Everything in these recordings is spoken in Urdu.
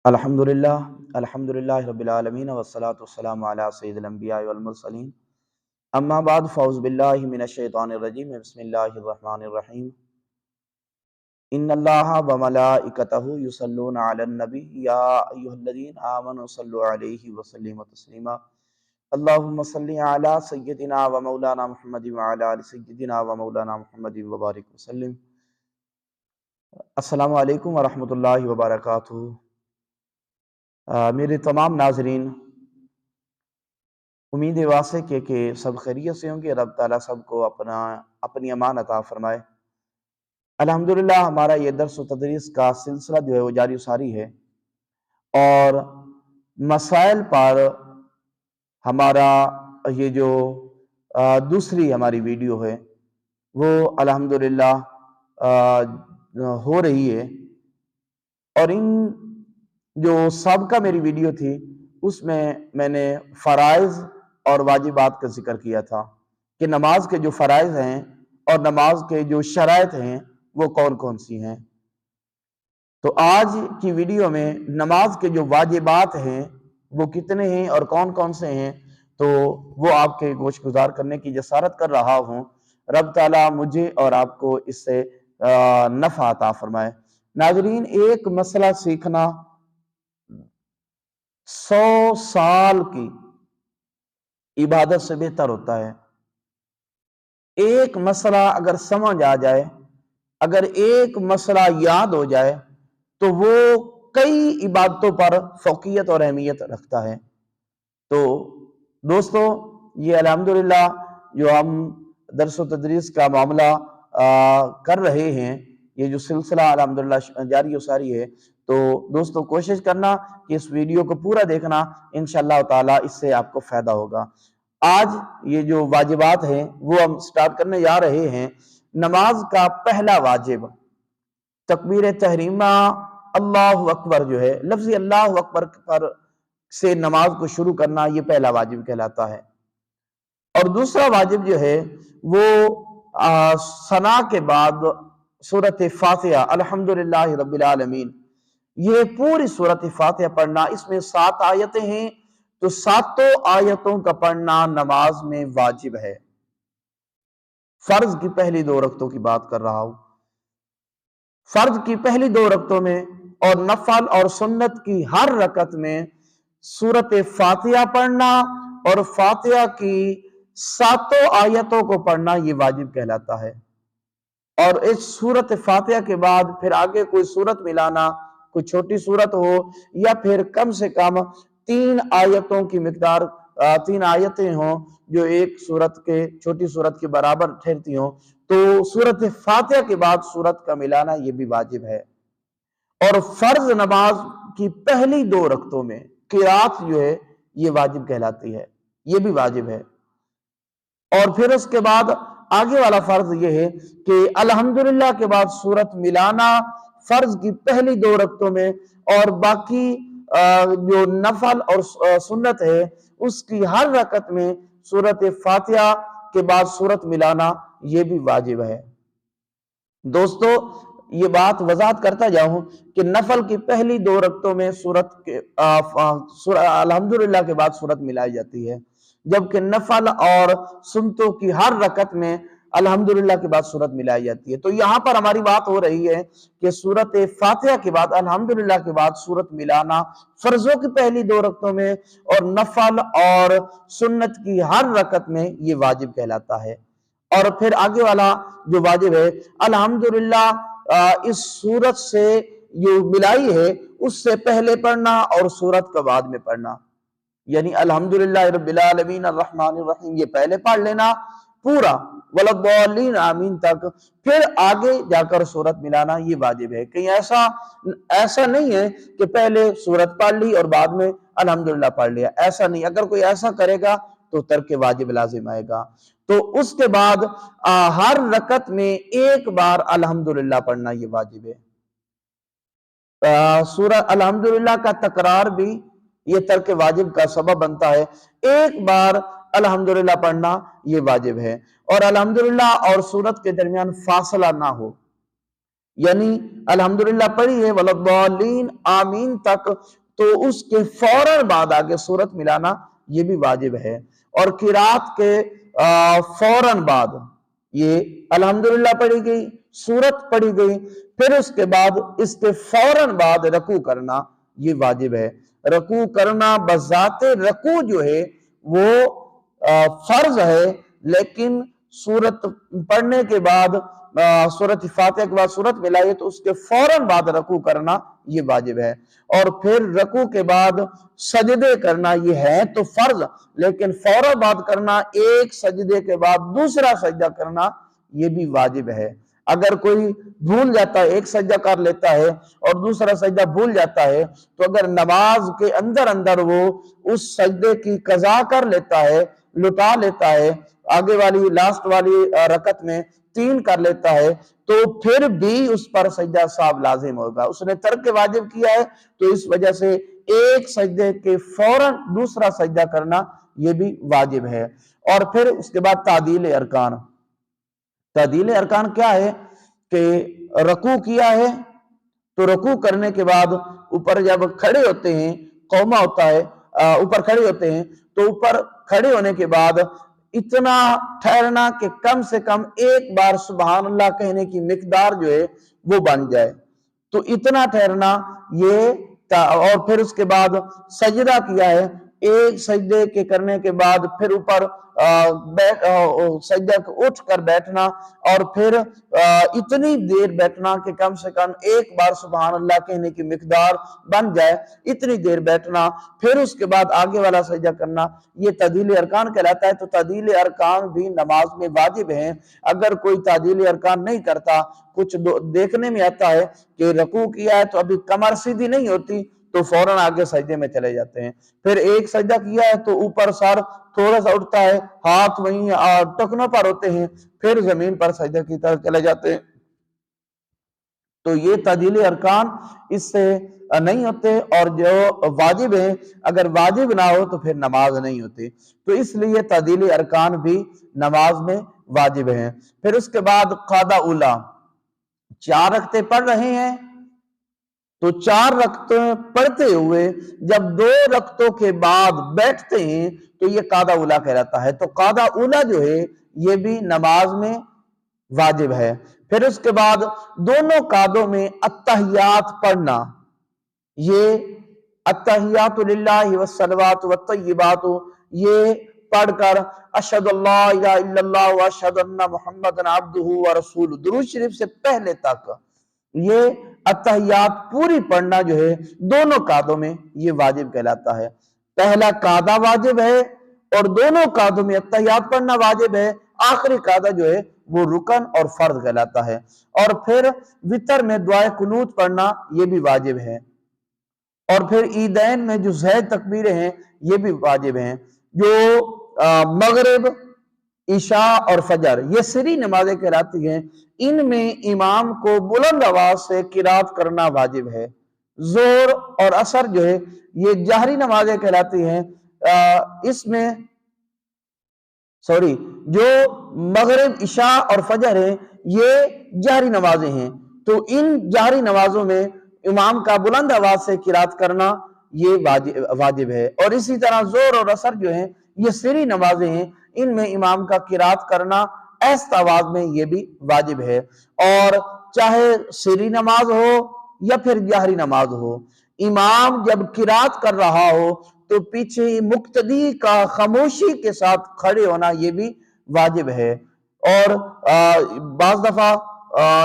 الحمدللہ الحمدللہ رب العالمین والصلاة والسلام علی سید الانبیاء والمرسلین اما بعد فاعوذ باللہ من الشیطان الرجیم بسم اللہ الرحمن الرحیم ان اللہ وملائکتہ یصلون علی النبی یا ایہا الذین آمنوا صلوا علیہ وسلموا تسلیما اللہم صلی علی سیدنا و مولانا محمد وعلی آل سیدنا و مولانا محمد وبارک وسلم۔ السلام علیکم ورحمۃ اللہ وبرکاتہ۔ میرے تمام ناظرین، امید واسع کہ سب خیریت سے ہوں گے۔ رب تعالیٰ سب کو اپنی امان عطا فرمائے۔ الحمدللہ ہمارا یہ درس و تدریس کا سلسلہ جو ہے وہ جاری و ساری ہے، اور مسائل پر ہمارا یہ جو دوسری ہماری ویڈیو ہے وہ الحمدللہ ہو رہی ہے، اور ان جو سابقہ میری ویڈیو تھی اس میں نے فرائض اور واجبات کا ذکر کیا تھا کہ نماز کے جو فرائض ہیں اور نماز کے جو شرائط ہیں وہ کون کون سی ہیں۔ تو آج کی ویڈیو میں نماز کے جو واجبات ہیں وہ کتنے ہیں اور کون کون سے ہیں، تو وہ آپ کے گوش گزار کرنے کی جسارت کر رہا ہوں۔ رب تعالیٰ مجھے اور آپ کو اس سے نفع عطا فرمائے۔ ناظرین، ایک مسئلہ سیکھنا 100 سال کی عبادت سے بہتر ہوتا ہے۔ ایک مسئلہ اگر سمجھ آ جائے، اگر ایک مسئلہ یاد ہو جائے تو وہ کئی عبادتوں پر فوقیت اور اہمیت رکھتا ہے۔ تو دوستو، یہ الحمدللہ جو ہم درس و تدریس کا معاملہ کر رہے ہیں، یہ جو سلسلہ الحمدللہ جاری و ساری ہے، تو دوستو کوشش کرنا کہ اس ویڈیو کو پورا دیکھنا، انشاءاللہ تعالی اس سے آپ کو فائدہ ہوگا۔ آج یہ جو واجبات ہیں وہ ہم سٹارٹ کرنے جا رہے ہیں۔ نماز کا پہلا واجب تکبیر تحریمہ اللہ اکبر جو ہے، لفظ اللہ اکبر پر سے نماز کو شروع کرنا، یہ پہلا واجب کہلاتا ہے۔ اور دوسرا واجب جو ہے وہ ثنا کے بعد سورۃ فاتحہ الحمدللہ رب العالمین، یہ پوری سورۃ فاتحہ پڑھنا۔ اس میں 7 آیتیں ہیں، تو 7 آیتوں کا پڑھنا نماز میں واجب ہے۔ فرض کی پہلی 2 رکعتوں کی بات کر رہا ہوں۔ فرض کی پہلی 2 رکعتوں میں اور نفل اور سنت کی ہر رکعت میں سورۃ فاتحہ پڑھنا اور فاتحہ کی 7 آیتوں کو پڑھنا یہ واجب کہلاتا ہے۔ اور اس سورۃ فاتحہ کے بعد پھر آگے کوئی سورت ملانا، کوئی چھوٹی سورت ہو یا پھر کم سے کم 3 آیتوں کی مقدار، 3 آیتیں ہوں جو ایک سورت کے چھوٹی سورت کے برابر ٹھہرتی ہوں، تو سورۃ فاتحہ کے بعد سورت کا ملانا یہ بھی واجب ہے۔ اور فرض نماز کی پہلی 2 رکعتوں میں قرات جو ہے یہ واجب کہلاتی ہے، یہ بھی واجب ہے۔ اور پھر اس کے بعد آگے والا فرض یہ ہے کہ الحمدللہ کے بعد سورت ملانا فرض کی پہلی 2 رکعتوں میں، اور باقی جو نفل اور سنت ہے اس کی ہر رکعت میں سورت فاتحہ کے بعد سورت ملانا یہ بھی واجب ہے۔ دوستو، یہ بات وضاحت کرتا جاؤں کہ نفل کی پہلی 2 رکعتوں میں الحمدللہ کے بعد سورت ملائی جاتی ہے، جبکہ نفل اور سنتوں کی ہر رکعت میں الحمدللہ کے بعد سورت ملائی جاتی ہے۔ تو یہاں پر ہماری بات ہو رہی ہے کہ سورت فاتحہ کے بعد الحمدللہ کے بعد سورت ملانا فرضوں کی پہلی 2 رکعتوں میں اور نفل اور سنت کی ہر رکعت میں یہ واجب کہلاتا ہے۔ اور پھر آگے والا جو واجب ہے، الحمدللہ اس سورت سے جو ملائی ہے اس سے پہلے پڑھنا اور سورت کا بعد میں پڑھنا، یعنی الحمدللہ رب العالمین الرحمن الرحیم یہ پہلے پڑھ لینا پورا وَلَضَّالِّينَ آمین تک، پھر آگے جا کر سورت ملانا یہ واجب ہے۔ کہیں ایسا نہیں ہے کہ پہلے سورت پڑھ لی اور بعد میں الحمدللہ پڑھ لیا، ایسا نہیں۔ اگر کوئی ایسا کرے گا تو ترک واجب لازم آئے گا۔ تو اس کے بعد ہر رکعت میں ایک بار الحمدللہ پڑھنا یہ واجب ہے۔ سورہ الحمدللہ کا تکرار بھی یہ ترک واجب کا سبب بنتا ہے۔ ایک بار الحمدللہ پڑھنا یہ واجب ہے، اور الحمدللہ اور سورت کے درمیان فاصلہ نہ ہو۔ یعنی الحمدللہ پڑھی ہے ولضالین آمین تک، تو اس کے فوراً بعد آگے سورت ملانا یہ بھی واجب ہے۔ اور قرات کے فوراً بعد یہ الحمدللہ پڑھی گئی، سورت پڑھی گئی، پھر اس کے بعد اس کے فوراً بعد رکوع کرنا یہ واجب ہے۔ رکوع کرنا بذات رکوع جو ہے وہ فرض ہے، لیکن سورت پڑھنے کے بعد، سورت فاتحہ کے بعد سورت ملائی تو اس کے فوراً بعد رکوع کرنا یہ واجب ہے۔ اور پھر رکوع کے بعد سجدے کرنا یہ ہے تو فرض، لیکن فوراً بعد کرنا، ایک سجدے کے بعد دوسرا سجدہ کرنا یہ بھی واجب ہے۔ اگر کوئی بھول جاتا ہے، ایک سجدہ کر لیتا ہے اور دوسرا سجدہ بھول جاتا ہے، تو اگر نماز کے اندر اندر وہ اس سجدے کی قضا کر لیتا ہے، لٹا لیتا ہے، آگے والی لاسٹ والی رکعت میں 3 کر لیتا ہے، تو پھر بھی اس پر سجدہ سہو لازم ہوگا۔ اس نے ترک واجب کیا ہے، تو اس وجہ سے ایک سجدے کے فوراً دوسرا سجدہ کرنا یہ بھی واجب ہے۔ اور پھر اس کے بعد تعدیل ارکان۔ تعدیل ارکان کیا ہے کہ رکوع کیا ہے تو رکوع کرنے کے بعد اوپر جب کھڑے ہوتے ہیں، قومہ ہوتا ہے، اوپر کھڑے ہوتے ہیں، تو اوپر کھڑے ہونے کے بعد اتنا ٹھہرنا کہ کم سے کم ایک بار سبحان اللہ کہنے کی مقدار جو ہے وہ بن جائے، تو اتنا ٹھہرنا یہ۔ اور پھر اس کے بعد سجدہ کیا ہے، ایک سجدے کے کرنے کے بعد پھر اوپر سجدہ اٹھ کر بیٹھنا، اور پھر اتنی دیر بیٹھنا کہ کم سے کم ایک بار سبحان اللہ کہنے کی مقدار بن جائے، اتنی دیر بیٹھنا، پھر اس کے بعد آگے والا سجدہ کرنا، یہ تعدیل ارکان کہلاتا ہے۔ تو تعدیل ارکان بھی نماز میں واجب ہیں۔ اگر کوئی تعدیل ارکان نہیں کرتا، کچھ دیکھنے میں آتا ہے کہ رکوع کیا ہے تو ابھی کمر سیدھی نہیں ہوتی، تو فوراً آگے سجدے میں چلے جاتے ہیں۔ پھر ایک سجدہ کیا ہے تو اوپر سر تھوڑا سا اٹھتا ہے، ہاتھ وہیں ٹکنوں پر ہوتے ہیں، پھر زمین پر سجدہ کی طرف چلے جاتے ہیں۔ تو یہ تعدیل ارکان اس سے نہیں ہوتے، اور جو واجب ہیں اگر واجب نہ ہو تو پھر نماز نہیں ہوتی۔ تو اس لیے تعدیل ارکان بھی نماز میں واجب ہیں۔ پھر اس کے بعد قاعدہ اولیٰ، 4 رکعتیں پڑھ رہے ہیں تو 4 رکعتیں پڑھتے ہوئے جب 2 رکعتوں کے بعد بیٹھتے ہیں تو یہ قاعدہ اولیٰ کہلاتا ہے۔ تو قاعدہ اولیٰ جو ہے یہ بھی نماز میں واجب ہے۔ پھر اس کے بعد دونوں قاعدوں میں التحیات پڑھنا، یہ التحیات للہ والصلوات والطیبات، یہ پڑھ کر اشہد اللہ الہ الا اللہ واشہد ان محمد عبدہ ورسولہ، درود شریف سے پہلے تک یہ التحیات پوری پڑھنا جو ہے دونوں قاعدوں میں یہ واجب کہلاتا ہے۔ پہلا قاعدہ واجب ہے اور دونوں قاعدوں میں التحیات پڑھنا واجب ہے، آخری قاعدہ جو ہے وہ رکن اور فرض کہلاتا ہے۔ اور پھر وتر میں دعائے قنوت پڑھنا یہ بھی واجب ہے۔ اور پھر عیدین میں جو زید تکبیریں ہیں یہ بھی واجب ہیں۔ جو مغرب، عشاء اور فجر یہ سری نمازیں کہلاتی ہیں، ان میں امام کو بلند آواز سے قرات کرنا واجب ہے۔ ظہر اور عصر جو ہے یہ جہری نمازیں کہلاتی ہیں، اس میں جو مغرب، عشاء اور فجر ہیں یہ جہری نمازیں ہیں، تو ان جہری نمازوں میں امام کا بلند آواز سے قرات کرنا یہ واجب ہے۔ اور اسی طرح ظہر اور عصر جو ہیں یہ سری نمازیں ہیں، ان میں امام کا قرات کرنا ایست آواز میں یہ بھی واجب ہے۔ اور چاہے سری نماز ہو یا پھر جہری نماز ہو، امام جب قرات کر رہا ہو تو پیچھے مقتدی کا خاموشی کے ساتھ کھڑے ہونا یہ بھی واجب ہے۔ اور بعض دفعہ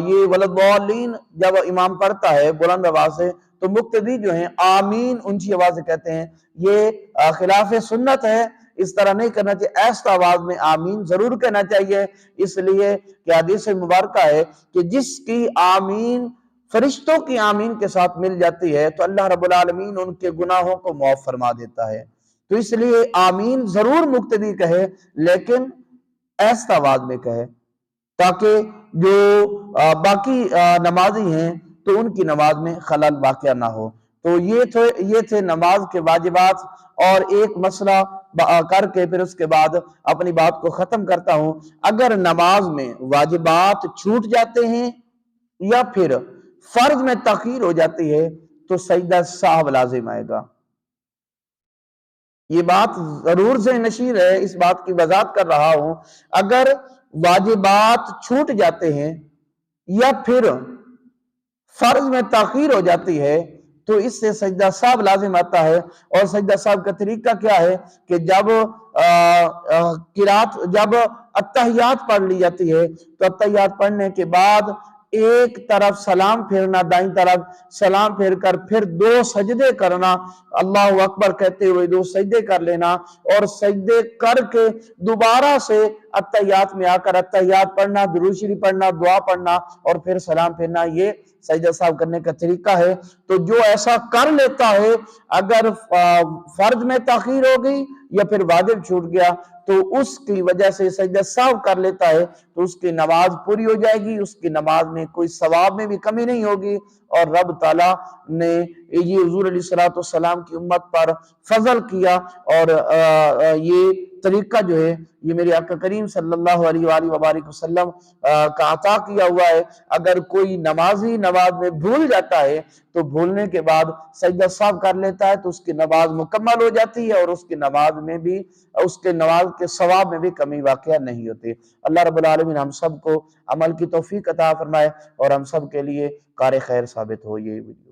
یہ ولضالین جب امام پڑھتا ہے بلند آواز سے تو مقتدی جو ہیں آمین اونچی آواز سے کہتے ہیں، یہ خلاف سنت ہے، اس طرح نہیں کرنا چاہیے، ایست آواز میں آمین ضرور کہنا چاہیے، اس لیے کہ حدیث مبارکہ ہے کہ جس کی آمین فرشتوں کی آمین کے ساتھ مل جاتی ہے تو اللہ رب العالمین ان کے گناہوں کو معاف فرما دیتا ہے۔ تو اس لیے آمین ضرور مقتدی کہے، لیکن ایست آواز میں کہے، تاکہ جو باقی نمازی ہیں تو ان کی نماز میں خلل واقع نہ ہو۔ تو یہ تھے نماز کے واجبات، اور ایک مسئلہ کر کے پھر اس کے بعد اپنی بات کو ختم کرتا ہوں۔ اگر نماز میں واجبات چھوٹ جاتے ہیں یا پھر فرض میں تاخیر ہو جاتی ہے تو سجدہ سہو لازم آئے گا۔ یہ بات ضرور سے نشیر ہے، اس بات کی وضاحت کر رہا ہوں۔ اگر واجبات چھوٹ جاتے ہیں یا پھر فرض میں تاخیر ہو جاتی ہے تو اس سے سجدہ سہو لازم آتا ہے۔ اور سجدہ سہو کا طریقہ کیا ہے کہ جب جب اتحیات پڑھ لی جاتی ہے تو اتحیات پڑھنے کے بعد ایک طرف سلام پھیرنا، دائیں طرف سلام پھیر کر پھر 2 سجدے کرنا، اللہ اکبر کہتے ہوئے 2 سجدے کر لینا، اور سجدے کر کے دوبارہ سے اتحیات میں آ کر اتحیات پڑھنا، درود شریف پڑھنا، دعا پڑھنا اور پھر سلام پھیرنا، یہ سجدہ سہو کرنے کا طریقہ ہے۔ تو جو ایسا کر لیتا ہے، اگر فرض میں تاخیر ہو گئی یا پھر واجب چھوٹ گیا تو اس کی وجہ سے سجدہ سہو کر لیتا ہے تو اس کی نماز پوری ہو جائے گی، اس کی نماز میں کوئی ثواب میں بھی کمی نہیں ہوگی، اور رب تعالیٰ نے یہ حضور علیہ السلام کی امت پر فضل کیا، اور یہ طریقہ جو ہے یہ میرے آقا کریم صلی اللہ علیہ وآلہ وبارک وسلم کا عطا کیا ہوا ہے۔ اگر کوئی نمازی نماز میں بھول جاتا ہے تو بھولنے کے بعد سجدہ سہو کر لیتا ہے تو اس کی نماز مکمل ہو جاتی ہے، اور اس کی نماز میں بھی، اس کے نماز کے ثواب میں بھی کمی واقعہ نہیں ہوتی۔ اللہ رب العالمین ہم سب کو عمل کی توفیق عطا فرمائے اور ہم سب کے لیے کار خیر ثابت ہو یہ ویڈیو۔